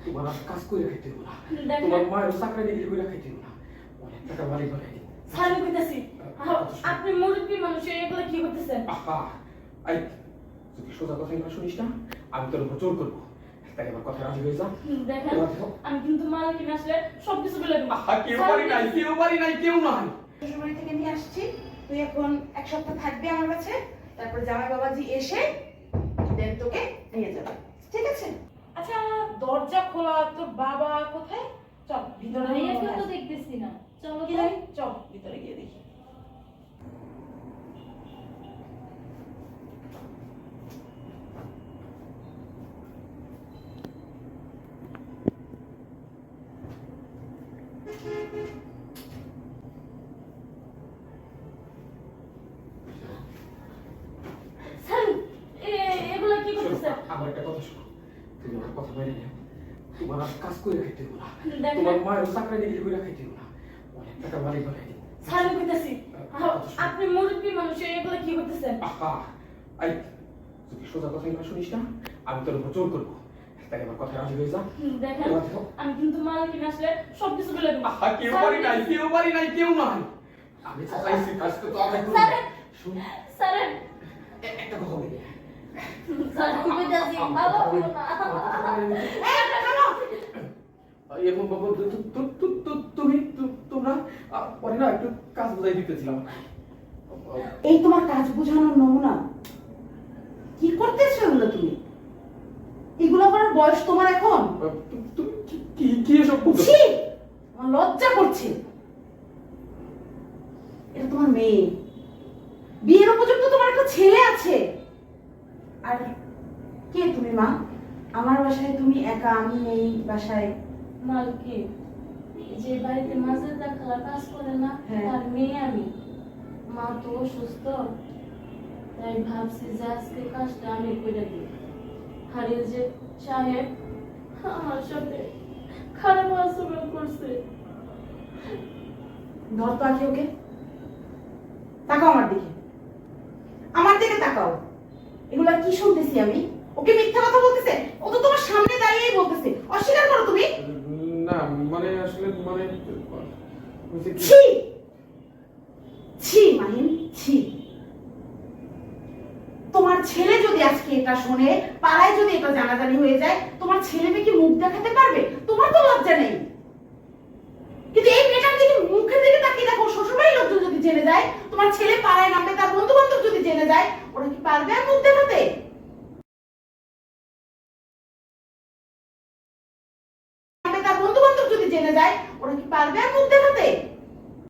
তোমার আর কাজ করে খাইতে হইব না, তোমার মায়ের চাকরি ডিগ্রি করে খাইতে হইব না, অনেক টাকা মালিক বানাই দিন। স্যার কইতাছি আপনি মুরব্বী মানুষ এগুলো কি করতেছেন? আহা আই যদি সোজা কথা না শুনিস না আমি তোর উপর জোর করবো, তাই আমার কথা রাজি হয়ে যা। দেখেন আমি কিন্তু মালিক আসলে সবকিছু বলে দেব। আহা কেউ পারি নাই কেউ নাই। শ্বশুরবাড়ি থেকে নিয়ে আসছি, তুই এখন এক সপ্তাহ থাকবি আমার কাছে, তারপর জামাই বাবাজি এসে দেন তোকে নিয়ে যাবে, ঠিক আছে? আচ্ছা দরজা খোলা, তোর বাবা কোথায়? চল ভিতরে ভাইয়াকে তো দেখতেছি না, চলো কি তো। জানি, চল ভিতরে গিয়ে দেখি। স্যার এগুলো কি করতেছেন? আমার একটা কথা শোনো, তুমি আমার কথা বাইরে নেও, তোমার আর কাজ করে খাইতে হইব না, দেখেন তোমার মায়ের চাকরি ডিগ্রি করে খাইতে হইব না, অনেক টাকা মালিক বানাই দিন। স্যার কইতাছি আপনি মুরব্বী মানুষ এগুলো কি করতেছেন? আহা আই যদি সোজা কথা না শুনিস না আমি তোর উপর জোর করবো, তাই আমার কথা রাজি হয়ে যা। দেখেন আমি কিন্তু মালিক আসলে সবকিছু বলে দেব। আহা কেউ পারি নাই কেউ নাই, আমি চাইছি কাজ তো আদায় করব। স্যার শুন স্যার একটা কথা বলি, স্যার কইতাছি ভালো হলো না। এবং বাবু তুমি তোমরা পরে না একটু কাজ বোঝাই দিতেছিলাম। এই তোমার কাজ বোঝানোর নমুনা? কি করতেছো এগুলো তুমি? এগুলো করার বয়স তোমার এখন? তুমি কি এসব বলছো? ছি, আমার লজ্জা করছে। এটা তোমার মেয়ে, বিয়ের উপযুক্ত তোমার একটা ছেলে আছে। আর কে তুমি মা? আমার বাসায় তুমি একা, আমি নেই বাসায়। মালকে যে বাড়িতে মাঝে দেখা কাজ করে না হ্যাঁ। তার মেয়ে আমি। মা তো অসুস্থ, তাই ভাবছি যে আজকে কাজটা আমি করে দিই। আর এই যে সাহেব আমার সাথে খারাপ আচরণ করছে। ধর তো আঁকি ওকে, তাকাও আমার দিকে, আমার দিকে তাকাও। এগুলা কি শুনতেছি আমি? ওকে মিথ্যা কথা বলতেছে? ও তো তোমার সামনে দাঁড়িয়েই বলতেছে, অস্বীকার করো তুমি। না মানে আসলে মানে হয়েছে কি, ছি ছি মাহিন, ছি। তোমার ছেলে যদি আজকে এটা শোনে, পাড়ায় যদি এটা জানাজানি হয়ে যায়, তোমার ছেলেকে কি মুখ দেখাতে পারবে? তোমার তো লজ্জা নেই। কিন্তু এই মেয়েটার দিকে, মুখের দিকে তাকিয়ে দেখো, শ্বশুরবাড়ির লোকজন যদি জেনে যায়, তোমার ছেলে পাড়ায় নামবে, তার বন্ধু বান্ধব যদি জেনে যায়, ওরা কি পারবে আর মুখ দেখাতে? তার বন্ধু বান্ধব যদি জেনে যায়, ওরা কি পারবে আর মুখ দেখাতে?